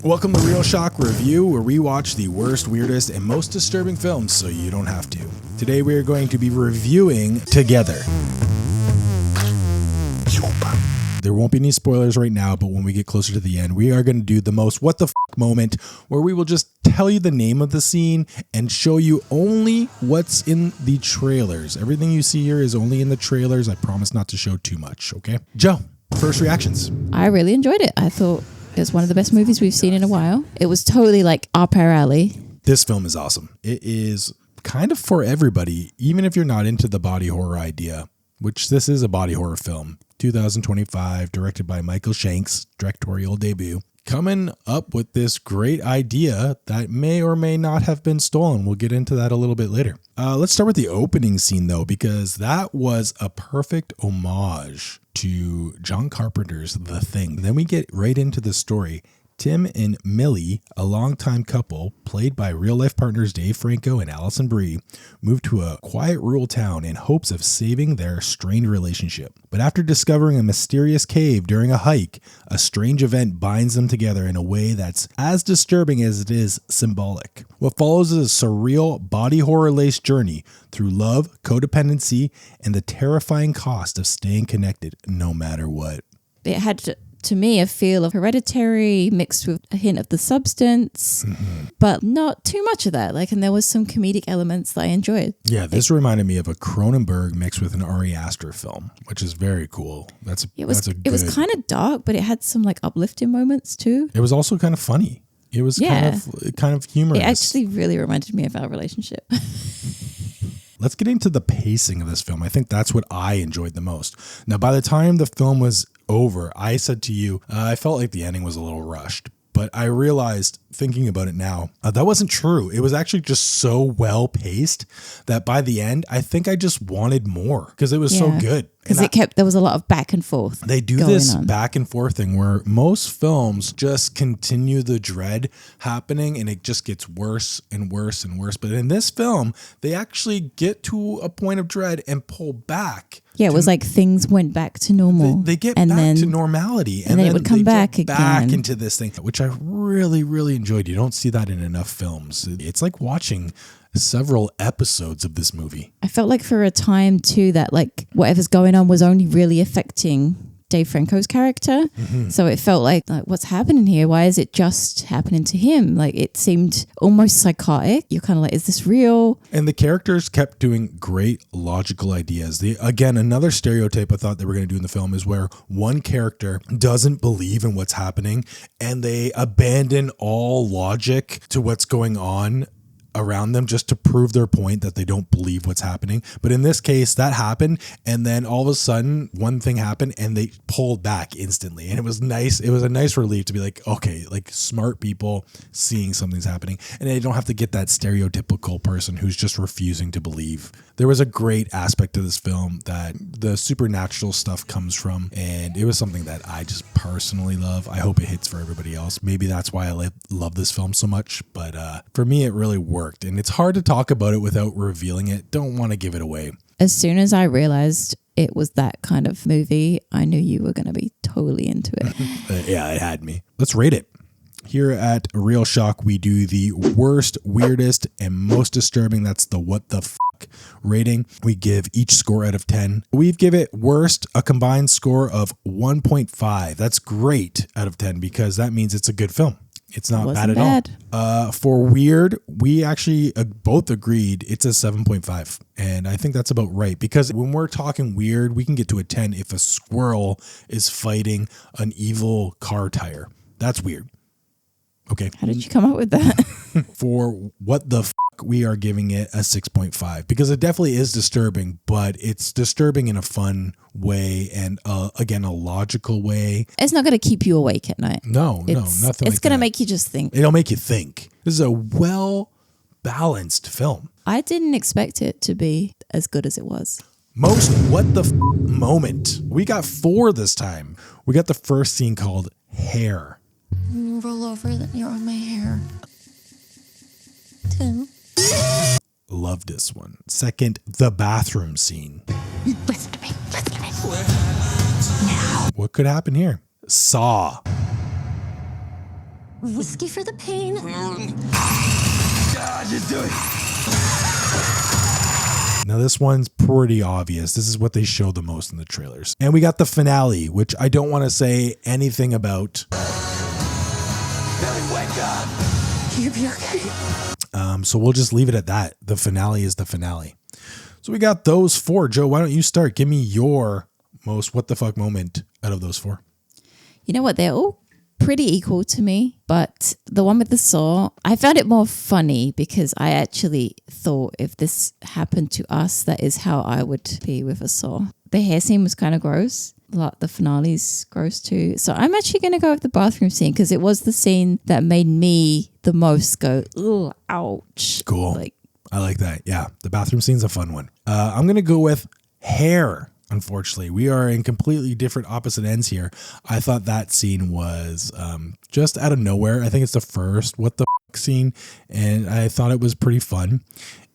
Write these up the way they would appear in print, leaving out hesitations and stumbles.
Welcome to ReelShock Review, where we watch the worst, weirdest, and most disturbing films so you don't have to. Today we are going to be reviewing Together. There won't be any spoilers right now, but when we get closer to the end, we are going to do the most what the f*** moment, where we will just tell you the name of the scene and show you only what's in the trailers. Everything you see here is only in the trailers. I promise not to show too much, okay? Joe, first reactions. I really enjoyed it. I thought it was one of the best movies we've seen in a while. It was totally like up our alley. This film is awesome. It is kind of for everybody, even if you're not into the body horror idea, which this is a body horror film. 2025, directed by Michael Shank's directorial debut, coming up with this great idea that may or may not have been stolen. We'll get into that a little bit later. Let's start with the opening scene, though, because that was a perfect homage to John Carpenter's The Thing. Then we get right into the story. Tim and Millie, a longtime couple played by real-life partners Dave Franco and Allison Brie, moved to a quiet rural town in hopes of saving their strained relationship. But after discovering a mysterious cave during a hike, a strange event binds them together in a way that's as disturbing as it is symbolic. What follows is a surreal, body horror-laced journey through love, codependency, and the terrifying cost of staying connected no matter what. It had to me a feel of Hereditary mixed with a hint of The Substance, but not too much of that. And there was some comedic elements that I enjoyed. Yeah, this reminded me of a Cronenberg mixed with an Ari Aster film, which is very cool. It was kind of dark, but it had some uplifting moments too. It was also kind of funny. It was kind of humorous. It actually really reminded me of our relationship. Let's get into the pacing of this film. I think that's what I enjoyed the most. Now, by the time the film was over, I said to you, I felt like the ending was a little rushed. But I realized, thinking about it now, that wasn't true. It was actually just so well paced that by the end, I think I just wanted more because it was so good. Because there was a lot of back and forth. They do this back and forth thing where most films just continue the dread happening and it just gets worse and worse and worse. But in this film, they actually get to a point of dread and pull back. Yeah, it was like things went back to normal. They get back to normality. And then it would come back again. Back into this thing, which I really, really enjoyed. You don't see that in enough films. It's like watching several episodes of this movie. I felt like for a time too that whatever's going on was only really affecting Dave Franco's character. So it felt like what's happening here? Why is it just happening to him? It seemed almost psychotic. You're kind of like, is this real? And the characters kept doing great logical ideas. Again, another stereotype I thought they were going to do in the film is where one character doesn't believe in what's happening and they abandon all logic to what's going on around them just to prove their point that they don't believe what's happening. But in this case, that happened. And then all of a sudden, one thing happened and they pulled back instantly. And it was nice. It was a nice relief to be like, okay, smart people seeing something's happening. And they don't have to get that stereotypical person who's just refusing to believe. There was a great aspect to this film that the supernatural stuff comes from. And it was something that I just personally love. I hope it hits for everybody else. Maybe that's why I love this film so much. But for me, it really worked. And it's hard to talk about it without revealing it. Don't want to give it away. As soon as I realized it was that kind of movie, I knew you were going to be totally into it. Yeah, it had me. Let's rate it. Here at ReelShock, we do the worst, weirdest, and most disturbing. That's the what the fuck rating. We give each score out of 10. We give it worst a combined score of 1.5. That's great out of 10 because that means it's a good film. It's not bad at all. For weird, we actually both agreed it's a 7.5. And I think that's about right. Because when we're talking weird, we can get to a 10 if a squirrel is fighting an evil car tire. That's weird. Okay. How did you come up with that? For what the fuck, we are giving it a 6.5 because it definitely is disturbing, but it's disturbing in a fun way and again, a logical way. It's not going to keep you awake at night. No, nothing. It's going to make you just think. It'll make you think. This is a well-balanced film. I didn't expect it to be as good as it was. Most what the moment. We got 4 this time. We got the first scene called Hair. Roll over, then you're on my hair. 2. Love this one. Second, the bathroom scene. Listen to me. Now. What could happen here? Saw. Whiskey for the pain. God, you do it. Now this one's pretty obvious. This is what they show the most in the trailers. And we got the finale, which I don't want to say anything about. Billy, wake up. You'll be okay. So we'll just leave it at that. The finale is the finale. So we got those 4. Joe, why don't you start? Give me your most what the fuck moment out of those 4. You know what? They're all pretty equal to me, but the one with the saw, I found it more funny because I actually thought if this happened to us, that is how I would be with a saw. The hair scene was kind of gross. The finale's gross too. So I'm actually going to go with the bathroom scene because it was the scene that made me the most go, ugh, ouch. Cool. I like that. Yeah, the bathroom scene's a fun one. I'm going to go with hair. Unfortunately, we are in completely different opposite ends here. I thought that scene was just out of nowhere. I think it's the first what the fuck scene, and I thought it was pretty fun.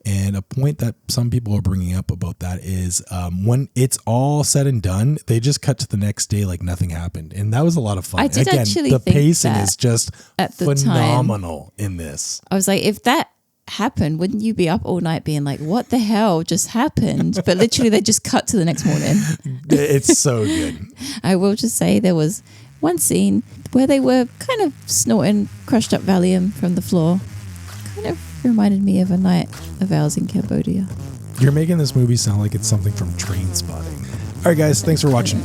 And a point that some people are bringing up about that is when it's all said and done, they just cut to the next day like nothing happened. And that was a lot of fun. I did actually the think pacing that is just at the phenomenal in this. I was like, if that happened, wouldn't you be up all night being like, what the hell just happened? But literally they just cut to the next morning. It's so good. I will just say there was one scene where they were kind of snorting crushed up Valium from the floor. Kind of reminded me of a night of ours in Cambodia. You're making this movie sound like it's something from Train Spotting. All right, guys, thanks for watching.